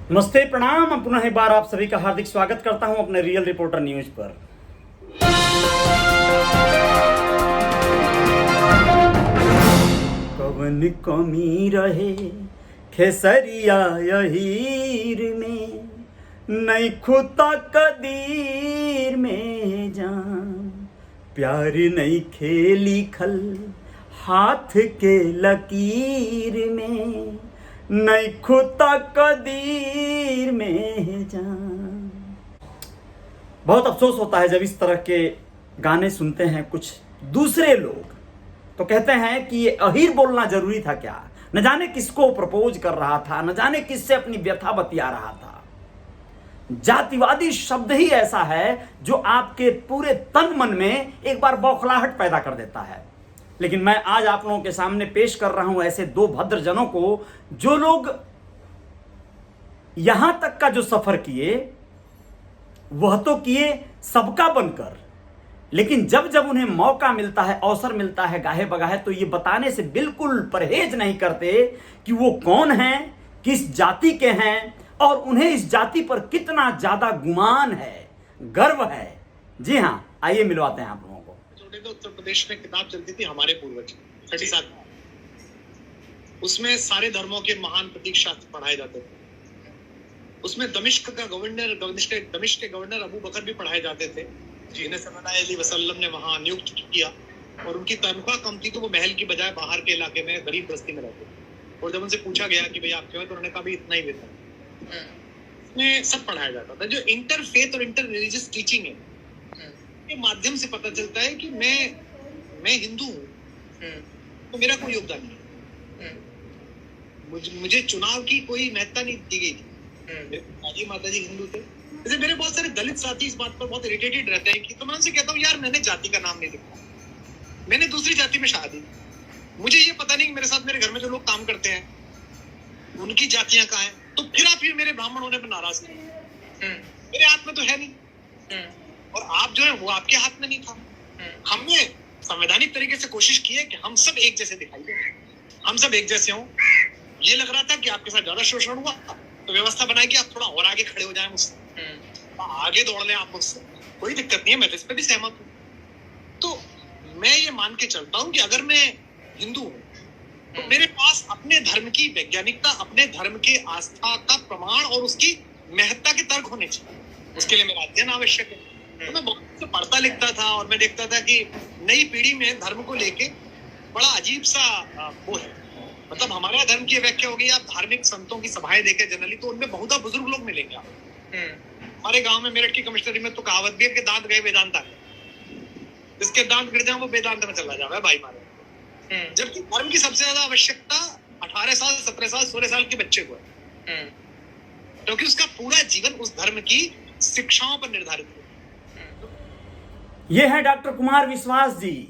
नमस्ते, प्रणाम। पुनः एक बार आप सभी का हार्दिक स्वागत करता हूं अपने रियल रिपोर्टर न्यूज पर। कवन कमी रहे खेसरिया यहीर में, नहीं खुता कदीर में जान, प्यार नहीं खेली खल हाथ के लकीर में, नहीं खुता कदीर में जान। बहुत अफसोस होता है जब इस तरह के गाने सुनते हैं कुछ दूसरे लोग, तो कहते हैं कि ये अहीर बोलना जरूरी था क्या, न जाने किसको प्रपोज कर रहा था, न जाने किससे अपनी व्यथा बतिया रहा था। जातिवादी शब्द ही ऐसा है जो आपके पूरे तन मन में एक बार बौखलाहट पैदा कर देता है। लेकिन मैं आज आप लोगों के सामने पेश कर रहा हूं ऐसे दो भद्रजनों को, जो लोग यहां तक का जो सफर किए वह तो किए सबका बनकर, लेकिन जब जब उन्हें मौका मिलता है, अवसर मिलता है गाहे बगाहे, तो ये बताने से बिल्कुल परहेज नहीं करते कि वो कौन हैं, किस जाति के हैं और उन्हें इस जाति पर कितना ज्यादा गुमान है, गर्व है। जी हां, आइए मिलवाते हैं आप लोगों को। तो उत्तर प्रदेश में किताब चलती थी हमारे पूर्वज 37, उसमें सारे धर्मों के महान प्रतीक शास्त्र पढ़ाए जाते थे। उसमें दमिश्क के गवर्नर अबू बकर भी पढ़ाए जाते थे, जिन्हें सल्लल्लाहु अलैहि वसल्लम ने वहां नियुक्त किया, और उनकी तनख्वाह कम थी तो वो महल की बजाय बाहर के इलाके में गरीब बस्ती में रहते थे। और जब उनसे पूछा गया कि भाई आप क्यों, तो उन्होंने कहा भाई इतना ही वेतन। इसमें सब पढ़ाया जाता था। जो इंटरफेथ और इंटर रिलीजियस टीचिंग है के माध्यम से पता चलता है कि मैं हिंदू हूँ तो मेरा कोई योगदान नहीं, मुझे चुनाव की कोई महत्ता नहीं दी गई थी। माता जी हिंदू थे। जैसे मेरे बहुत सारे दलित साथी इस बात पर बहुत इरिटेटेड रहते हैं कि, तो मैं उनसे कहता हूँ यार मैंने जाति का नाम नहीं लिखा, मैंने दूसरी जाति में शादी, मुझे ये पता नहीं कि मेरे साथ मेरे घर में जो लोग काम करते हैं उनकी जातियां कहाँ हैं, तो फिर आप ये मेरे ब्राह्मण होने पर नाराज नहीं। मेरे हाथ में तो है नहीं, और आप जो है वो आपके हाथ में नहीं था। हमने संवैधानिक तरीके से कोशिश की है कि हम सब एक जैसे दिखाई दे, हम सब एक जैसे हों। ये लग रहा था कि आपके साथ ज्यादा शोषण हुआ तो व्यवस्था बनाई कि आप थोड़ा और आगे खड़े हो जाएं मुझसे, आगे दौड़ लें आप मुझसे, कोई दिक्कत नहीं है, मैं तो इस पर भी सहमत हूँ। तो मैं ये मान के चलता हूँ कि अगर मैं हिंदू हूँ तो मेरे पास अपने धर्म की वैज्ञानिकता, अपने धर्म के आस्था का प्रमाण और उसकी महत्ता के तर्क होने चाहिए। उसके लिए मेरा अध्ययन आवश्यक है। तो मैं बहुत पढ़ता लिखता था और मैं देखता था कि नई पीढ़ी में धर्म को लेके बड़ा अजीब सा वो है। मतलब हमारे धर्म की व्याख्या हो गई, आप धार्मिक संतों की सभाएं देखे जनरली तो उनमें बहुत बुजुर्ग लोग मिलेंगे आप। हमारे गांव में मेरठ की कमिश्नरी में तो कहावत भी है कि दांत गए वेदांता, जिसके दांत गिर जाए वो वेदांत में चला जाए भाई मारे। जबकि धर्म की सबसे ज्यादा आवश्यकता 18 साल 17 साल 16 साल के बच्चे को है, क्योंकि उसका पूरा जीवन उस धर्म की शिक्षाओं पर निर्धारित है। ये है डॉक्टर कुमार विश्वास जी,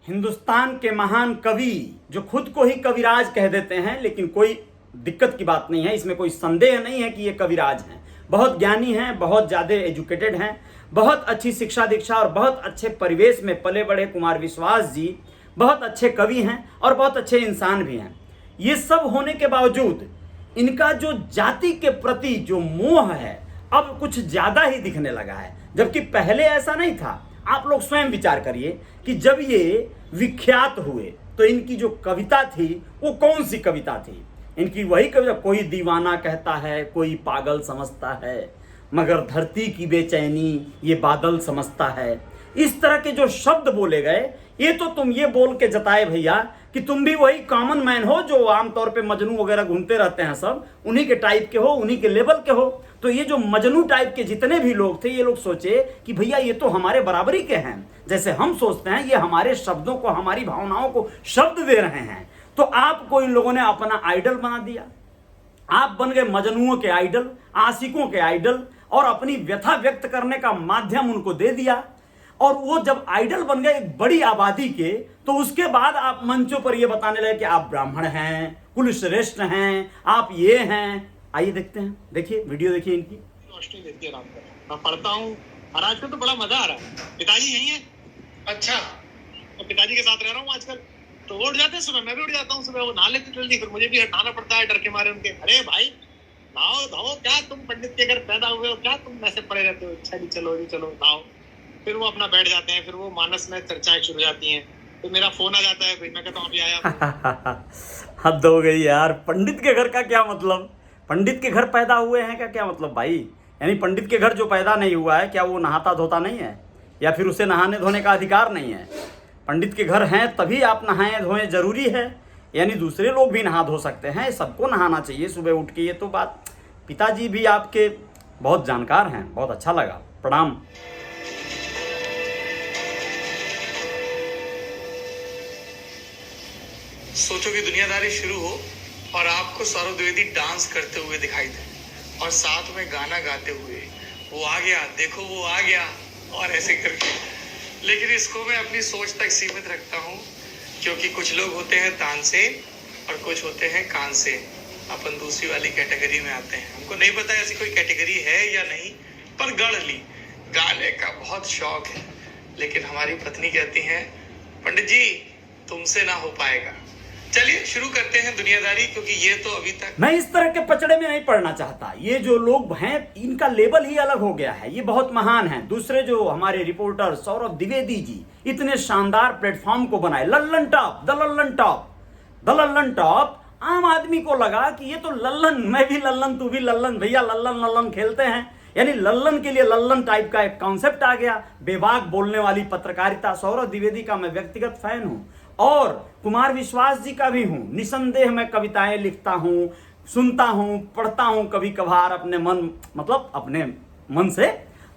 हिंदुस्तान के महान कवि, जो खुद को ही कविराज कह देते हैं। लेकिन कोई दिक्कत की बात नहीं है, इसमें कोई संदेह नहीं है कि ये कविराज हैं। बहुत ज्ञानी हैं, बहुत ज़्यादा एजुकेटेड हैं, बहुत अच्छी शिक्षा दीक्षा और बहुत अच्छे परिवेश में पले बढ़े कुमार विश्वास जी बहुत अच्छे कवि हैं और बहुत अच्छे इंसान भी हैं। ये सब होने के बावजूद इनका जो जाति के प्रति जो मोह है अब कुछ ज़्यादा ही दिखने लगा है, जबकि पहले ऐसा नहीं था। आप लोग स्वयं विचार करिए कि जब ये विख्यात हुए तो इनकी जो कविता थी वो कौन सी कविता थी? इनकी वही कविता, कोई दीवाना कहता है कोई पागल समझता है, मगर धरती की बेचैनी ये बादल समझता है। इस तरह के जो शब्द बोले गए, ये तो तुम ये बोल के जताए भैया कि तुम भी वही कॉमन मैन हो जो आमतौर पे मजनू वगैरह घूमते रहते हैं, सब उन्हीं के टाइप के हो, उन्हीं के लेवल के हो। तो ये जो मजनू टाइप के जितने भी लोग थे, ये लोग सोचे कि भैया ये तो हमारे बराबरी के हैं, जैसे हम सोचते हैं ये हमारे शब्दों को, हमारी भावनाओं को शब्द दे रहे हैं। तो आपको इन लोगों ने अपना आइडल बना दिया, आप बन गए मजनुओं के आइडल, आशिकों के आइडल, और अपनी व्यथा व्यक्त करने का माध्यम उनको दे दिया। और वो जब आइडल बन गए एक बड़ी आबादी के, तो उसके बाद आप मंचों पर ये बताने लगे कि आप ब्राह्मण हैं, कुल श्रेष्ठ हैं, आप ये हैं। आइए देखते हैं, देखिए वीडियो देखिए इनकी। रोशनी देती है रात को, मैं पढ़ता हूँ और आजकल तो बड़ा मजा आ रहा है। पिताजी यही है। अच्छा, तो पिताजी के साथ रह रहा हूँ आजकल। तो वो उठ जाते हैं सुबह, मैं भी उठ जाता हूँ सुबह। वो नहा लेते जल्दी, फिर मुझे भी हटाना पड़ता है डर के मारे उनके। अरे भाई नहाओ धो, क्या तुम पंडित के घर पैदा हुए हो, क्या तुम ऐसे पड़े रहते हो, अच्छा जी चलो लाओ। फिर वो अपना बैठ जाते हैं, फिर वो मानस में चर्चाएं शुरू हो जाती हैं। तो मेरा फोन आ जाता है, फिर मैं कहता हूँ अभी आया। हद हो गई यार। पंडित के घर का क्या मतलब? पंडित के घर पैदा हुए हैं का क्या मतलब भाई? यानी पंडित के घर जो पैदा नहीं हुआ है, क्या वो नहाता धोता नहीं है, या फिर उसे नहाने धोने का अधिकार नहीं है? पंडित के घर हैं तभी आप नहाएं धोएं जरूरी है? यानी दूसरे लोग भी नहा धो सकते हैं, सबको नहाना चाहिए सुबह उठ के। ये तो बात, पिताजी भी आपके बहुत जानकार हैं, बहुत अच्छा लगा, प्रणाम। सोचो कि दुनियादारी शुरू हो और आपको सौरभ द्विवेदी डांस करते हुए दिखाई दे और साथ में गाना गाते हुए, वो आ गया, देखो वो आ गया, और ऐसे करके। लेकिन इसको मैं अपनी सोच तक सीमित रखता हूँ, क्योंकि कुछ लोग होते हैं तान से और कुछ होते हैं कान से। अपन दूसरी वाली कैटेगरी में आते हैं। हमको नहीं पता ऐसी कोई कैटेगरी है या नहीं, पर गढ़ ली गाने का बहुत शौक है। लेकिन हमारी पत्नी कहती हैं, पंडित जी तुमसे ना हो पाएगा। चलिए शुरू करते हैं दुनियादारी, क्योंकि ये तो अभी तक मैं इस तरह के पचड़े में नहीं पड़ना चाहता। ये जो लोग हैं इनका लेवल ही अलग हो गया है, ये बहुत महान हैं। दूसरे जो हमारे रिपोर्टर सौरभ द्विवेदी जी इतने शानदार प्लेटफॉर्म को बनाए, Lallan top, the Lallan top. आम आदमी को लगा कि ये तो लल्लन, मैं भी लल्लन, तू भी लल्लन, भैया लल्लन लल्लन खेलते हैं। यानी लल्लन के लिए लल्लन टाइप का एक कॉन्सेप्ट आ गया। बेबाक बोलने वाली पत्रकारिता। सौरभ द्विवेदी का मैं व्यक्तिगत फैन हूं और कुमार विश्वास जी का भी हूं। निसंदेह मैं कविताएं लिखता हूं, सुनता हूं, पढ़ता हूं कभी कभार अपने मन, मतलब अपने मन से।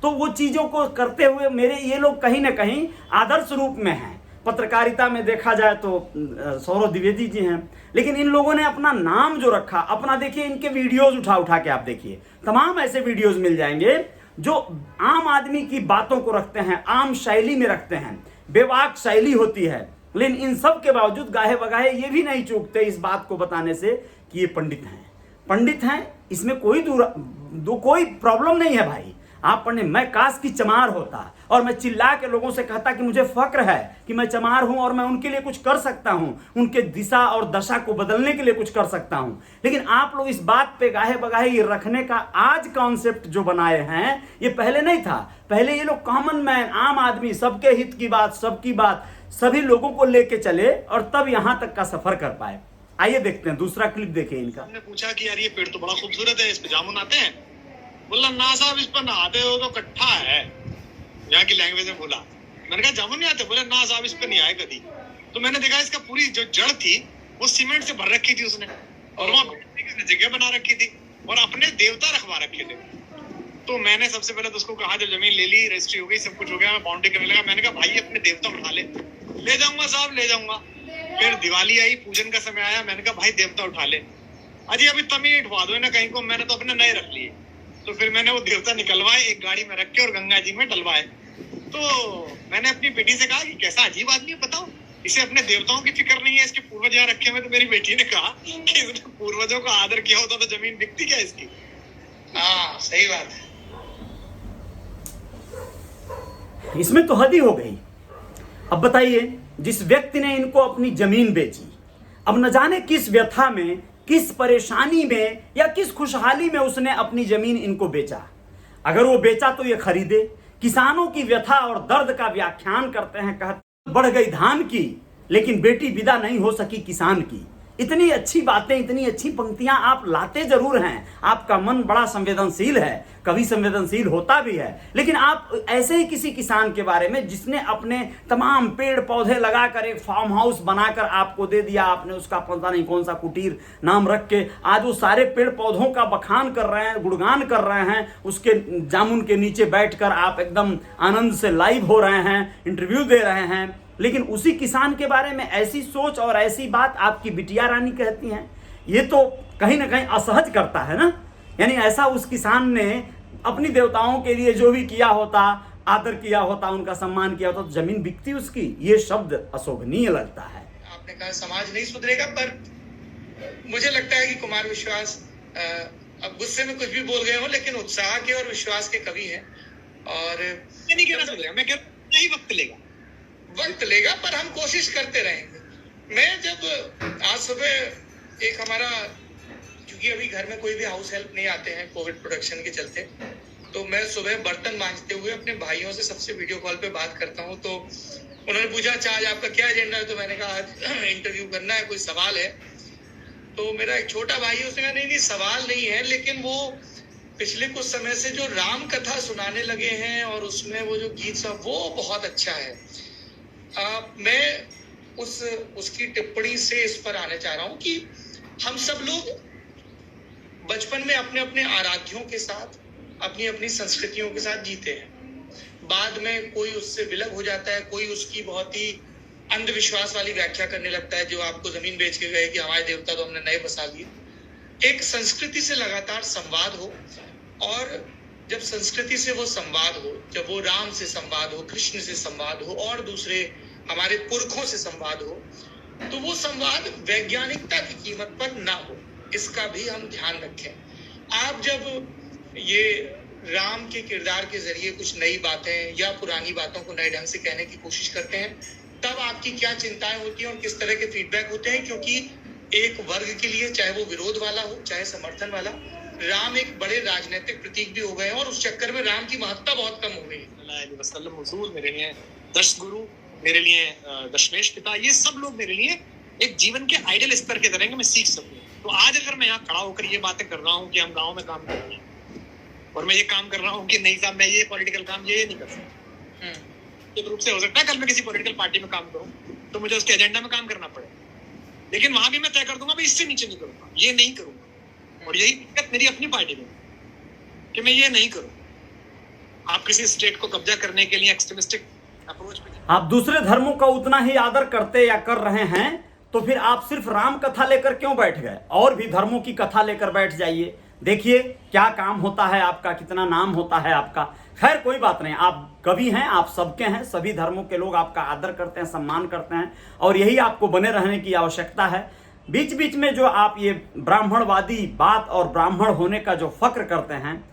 तो वो चीजों को करते हुए मेरे ये लोग कहीं ना कहीं आदर्श रूप में हैं। पत्रकारिता में देखा जाए तो सौरभ द्विवेदी जी हैं, लेकिन इन लोगों ने अपना नाम जो रखा अपना, देखिए इनके वीडियोज उठा के आप देखिए, तमाम ऐसे वीडियोज मिल जाएंगे जो आम आदमी की बातों को रखते हैं, आम शैली में रखते हैं, बेबाक शैली होती है। लेकिन इन सब के बावजूद गाहे बगाहे ये भी नहीं चूकते इस बात को बताने से कि ये पंडित हैं। इसमें कोई कोई प्रॉब्लम नहीं है भाई। आप पढ़ने, मैं काश की चमार होता और मैं चिल्ला के लोगों से कहता कि मुझे फक्र है कि मैं चमार हूं और मैं उनके लिए कुछ कर सकता हूं, उनके दिशा और दशा को बदलने के लिए कुछ कर सकता हूं। लेकिन आप लोग इस बात पे गाहे बगाहे ये रखने का आज कॉन्सेप्ट जो बनाए हैं, ये पहले नहीं था। पहले ये लोग कॉमन मैन, आम आदमी, सबके हित की बात, सबकी बात, सभी लोगों को लेके चले और तब यहां तक का सफर कर पाए। आइए देखते हैं दूसरा क्लिप, देखिए इनका। हमने पूछा कि यार ये पेड़ तो बड़ा खूबसूरत है, इस पे जामुन आते हैं? बोला ना साहब, इस पर नहाते हो तो कट्ठा है, यहाँ की लैंग्वेज में बोला। मैंने कहा जामुन नहीं आते? बोले ना साहब, इस पर नहीं आए कभी। तो मैंने देखा इसका पूरी जो जड़ थी वो सीमेंट से भर रखी थी उसने, और वहां जगह बना रखी थी और अपने देवता रखवा रखे थे। तो मैंने सबसे पहले तो उसको कहा, जब जमीन ले ली, रजिस्ट्री हो गई, सब कुछ हो गया, मैं बाउंड्री करने लगा। मैंने कहा भाई अपने देवता उठा ले जाऊंगा साहब, ले जाऊंगा। फिर दिवाली आई, पूजन का समय आया, मैंने कहा भाई देवता उठा ले। अजी अभी तमी उठवा दो ना कहीं को, मैंने तो अपने नए रख लिए। तो फिर मैंने वो देवता निकलवाए, एक गाड़ी में रख के और गंगा जी में डलवाए। तो मैंने अपनी बेटी से कहा कि कैसा अजीब आदमी है, बताओ, इसे अपने देवताओं की फिक्र नहीं है, इसके पूर्वज यहाँ रखे हुए। तो मेरी बेटी ने कहा कि इसने पूर्वजों का आदर किया होता तो जमीन बिकती क्या इसकी। हाँ सही बात है। इसमें तो हद ही हो गई। अब बताइए, जिस व्यक्ति ने इनको अपनी जमीन बेची, अब न जाने किस व्यथा में, किस परेशानी में या किस खुशहाली में उसने अपनी जमीन इनको बेचा। अगर वो बेचा तो ये खरीदे। किसानों की व्यथा और दर्द का व्याख्यान करते हैं, कहते बढ़ गई धान की लेकिन बेटी विदा नहीं हो सकी किसान की। इतनी अच्छी बातें, इतनी अच्छी पंक्तियां आप लाते जरूर हैं। आपका मन बड़ा संवेदनशील है, कभी संवेदनशील होता भी है। लेकिन आप ऐसे ही किसी किसान के बारे में जिसने अपने तमाम पेड़ पौधे लगाकर एक फार्म हाउस बनाकर आपको दे दिया, आपने उसका पता नहीं कौन सा कुटीर नाम रख के आज वो सारे पेड़ पौधों का बखान कर रहे हैं, गुणगान कर रहे हैं, उसके जामुन के नीचे बैठकर आप एकदम आनंद से लाइव हो रहे हैं, इंटरव्यू दे रहे हैं। लेकिन उसी किसान के बारे में ऐसी सोच और ऐसी बात आपकी बिटिया रानी कहती हैं, ये तो कहीं ना कहीं असहज करता है ना। यानी ऐसा उस किसान ने अपनी देवताओं के लिए जो भी किया होता, आदर किया होता, उनका सम्मान किया होता, तो जमीन बिकती उसकी। ये शब्द अशोभनीय लगता है। आपने कहा समाज नहीं सुधरेगा, पर मुझे लगता है कि कुमार विश्वास अब गुस्से में कुछ भी बोल गए हो, लेकिन उत्साह के और विश्वास के कवि हैं। और नहीं कहना सुधरेगा, मैं कहता नहीं, वक्त लेगा, पर हम कोशिश करते रहेंगे। मैं जब आज सुबह एक हमारा जो क्योंकि अभी घर में कोई भी हाउस हेल्प नहीं आते हैं कोविड प्रोटेक्शन के चलते, तो मैं सुबह बर्तन मांजते हुए अपने भाइयों से सबसे वीडियो कॉल पे बात करता हूँ। तो उन्होंने पूछा अच्छा आज आपका क्या एजेंडा है, तो मैंने कहा आज इंटरव्यू करना है, कोई सवाल है। तो मेरा एक छोटा भाई है, उसने कहा नहीं सवाल नहीं है, लेकिन वो पिछले कुछ समय से जो राम कथा सुनाने लगे हैं और उसमें वो जो गीत सब वो बहुत अच्छा है। मैं उसकी टिप्पणी से इस पर आने चाह रहा हूँ कि हम सब लोग बचपन में अपने अपने आराध्यों के साथ अपनी अपनी संस्कृतियों के साथ जीते हैं, बाद में कोई उससे विलग हो जाता है, कोई उसकी बहुत ही अंधविश्वास वाली व्याख्या करने लगता है, जो आपको जमीन बेच के गए कि हमारे देवता तो हमने नए बसा लिए। एक संस्कृति से लगातार संवाद हो, और जब संस्कृति से वो संवाद हो, जब वो राम से संवाद हो, कृष्ण से संवाद हो और दूसरे हमारे पुरखों से संवाद हो, तो वो संवाद वैज्ञानिकता की कीमत पर ना हो, इसका भी हम ध्यान रखें। आप जब ये राम के किरदार के जरिए कुछ नई बातें या पुरानी बातों को नए ढंग से कहने की कोशिश करते हैं, तब आपकी क्या चिंताएं होती हैं और किस तरह के फीडबैक होते हैं, क्योंकि एक वर्ग के लिए, चाहे वो विरोध वाला हो चाहे समर्थन वाला, राम एक बड़े राजनीतिक प्रतीक भी हो गए हैं और उस चक्कर में राम की महत्ता बहुत कम हो गई है। हुजूर मेरे लिए दश गुरु, मेरे लिए दशमेश पिता, ये सब लोग मेरे लिए एक जीवन के आइडियल स्तर के तरह मैं सीख सकूं। तो आज अगर मैं यहाँ खड़ा होकर ये बातें कर रहा हूँ कि हम गाँव में काम कर रहे हैं और मैं ये काम कर रहा हूँ कि नहीं साहब मैं ये पॉलिटिकल काम ये नहीं कर सकता, एक रूप से हो सकता है कल मैं किसी पॉलिटिकल पार्टी में काम करूँ तो मुझे उसके एजेंडा में काम करना पड़े, लेकिन वहां भी मैं तय कर दूंगा मैं इससे नीचे नहीं करूंगा, ये नहीं करूंगा। और यही दिक्कत मेरी अपनी पार्टी में कि मैं ये नहीं करूँ। आप किसी स्टेट को कब्जा करने के लिए एक्सट्रीमिस्टिक अप्रोच पे, आप दूसरे धर्मों का उतना ही आदर करते या कर रहे हैं तो फिर आप सिर्फ राम कथा लेकर क्यों बैठ गए? और भी धर्मों की कथा लेकर बैठ जाइए, देखिए क्या काम होता है आपका, कितना नाम होता है आपका। खैर कोई बात नहीं, आप कवि हैं, आप सबके हैं, सभी धर्मों के लोग आपका आदर करते हैं, सम्मान करते हैं और यही आपको बने रहने की आवश्यकता है। बीच बीच में जो आप ये ब्राह्मणवादी बात और ब्राह्मण होने का जो फक्र करते हैं,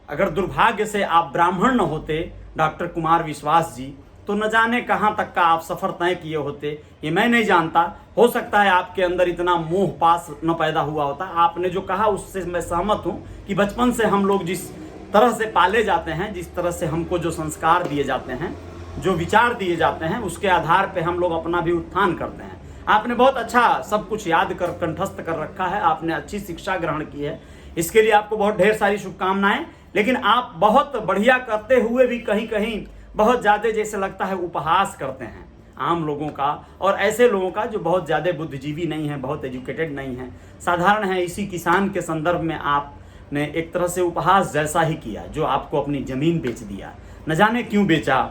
अगर दुर्भाग्य से आप ब्राह्मण न होते डॉक्टर कुमार विश्वास जी, तो न जाने कहाँ तक का आप सफ़र तय किए होते, ये मैं नहीं जानता। हो सकता है आपके अंदर इतना मोह पास न पैदा हुआ होता। आपने जो कहा उससे मैं सहमत हूँ कि बचपन से हम लोग जिस तरह से पाले जाते हैं, जिस तरह से हमको जो संस्कार दिए जाते हैं, जो विचार दिए जाते हैं, उसके आधार पे हम लोग अपना भी उत्थान करते हैं। आपने बहुत अच्छा सब कुछ याद कर कंठस्थ कर रखा है, आपने अच्छी शिक्षा ग्रहण की है, इसके लिए आपको बहुत ढेर सारी शुभकामनाएं। लेकिन आप बहुत बढ़िया करते हुए भी कहीं कहीं बहुत ज़्यादा जैसे लगता है उपहास करते हैं आम लोगों का, और ऐसे लोगों का जो बहुत ज़्यादा बुद्धिजीवी नहीं है, बहुत एजुकेटेड नहीं है, साधारण है। इसी किसान के संदर्भ में आपने एक तरह से उपहास जैसा ही किया, जो आपको अपनी ज़मीन बेच दिया, न जाने क्यों बेचा,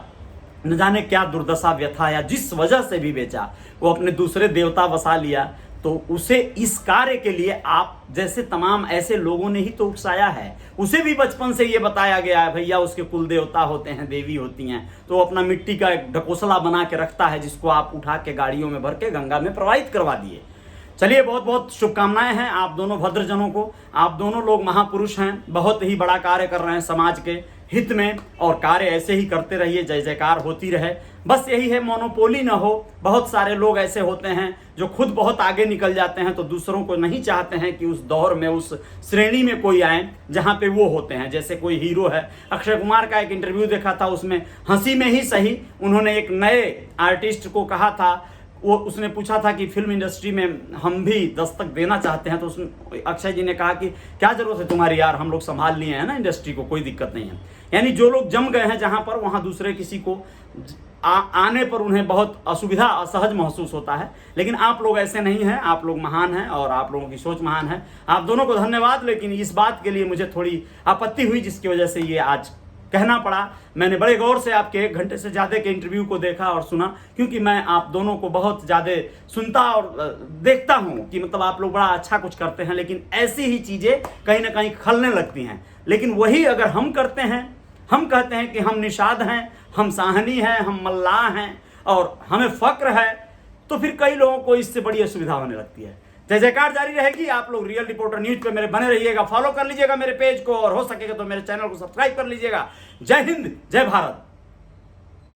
न जाने क्या दुर्दशा व्यथा या जिस वजह से भी बेचा, वो अपने दूसरे देवता बसा लिया। तो उसे इस कार्य के लिए आप जैसे तमाम ऐसे लोगों ने ही तो उकसाया है। उसे भी बचपन से ये बताया गया है भैया उसके कुल देवता होते हैं, देवी होती हैं, तो अपना मिट्टी का एक ढकोसला बना के रखता है जिसको आप उठा के गाड़ियों में भर के गंगा में प्रवाहित करवा दिए। चलिए बहुत बहुत शुभकामनाएं हैं आप दोनों भद्रजनों को। आप दोनों लोग महापुरुष हैं, बहुत ही बड़ा कार्य कर रहे हैं समाज के हित में, और कार्य ऐसे ही करते रहिए, जय जयकार होती रहे। बस यही है, मोनोपोली ना हो। बहुत सारे लोग ऐसे होते हैं जो खुद बहुत आगे निकल जाते हैं, तो दूसरों को नहीं चाहते हैं कि उस दौर में, उस श्रेणी में कोई आए जहाँ पे वो होते हैं। जैसे कोई हीरो है, अक्षय कुमार का एक इंटरव्यू देखा था, उसमें हंसी में ही सही उन्होंने एक नए आर्टिस्ट को कहा था, वो उसने पूछा था कि फिल्म इंडस्ट्री में हम भी दस्तक देना चाहते हैं, तो उसने अक्षय जी ने कहा कि क्या जरूरत है तुम्हारी यार, हम लोग संभाल लिए हैं ना इंडस्ट्री को, कोई दिक्कत नहीं है। यानी जो लोग जम गए हैं जहाँ पर, वहाँ दूसरे किसी को आने पर उन्हें बहुत असुविधा, असहज महसूस होता है। लेकिन आप लोग ऐसे नहीं हैं, आप लोग महान हैं और आप लोगों की सोच महान है। आप दोनों को धन्यवाद। लेकिन इस बात के लिए मुझे थोड़ी आपत्ति हुई जिसकी वजह से ये आज कहना पड़ा। मैंने बड़े गौर से आपके 1 घंटे से ज़्यादा के इंटरव्यू को देखा और सुना, क्योंकि मैं आप दोनों को बहुत ज़्यादा सुनता और देखता हूँ कि मतलब आप लोग बड़ा अच्छा कुछ करते हैं, लेकिन ऐसी ही चीज़ें कहीं ना कहीं खलने लगती हैं। लेकिन वही अगर हम करते हैं, हम कहते हैं कि हम निषाद हैं, हम साहनी हैं, हम मल्लाह हैं और हमें फ़क्र है, तो फिर कई लोगों को इससे बड़ी असुविधा होने लगती है। जय जयकार जारी रहेगी। आप लोग रियल रिपोर्टर न्यूज पे मेरे बने रहिएगा, फॉलो कर लीजिएगा मेरे पेज को, और हो सकेगा तो मेरे चैनल को सब्सक्राइब कर लीजिएगा। जय हिंद, जय भारत।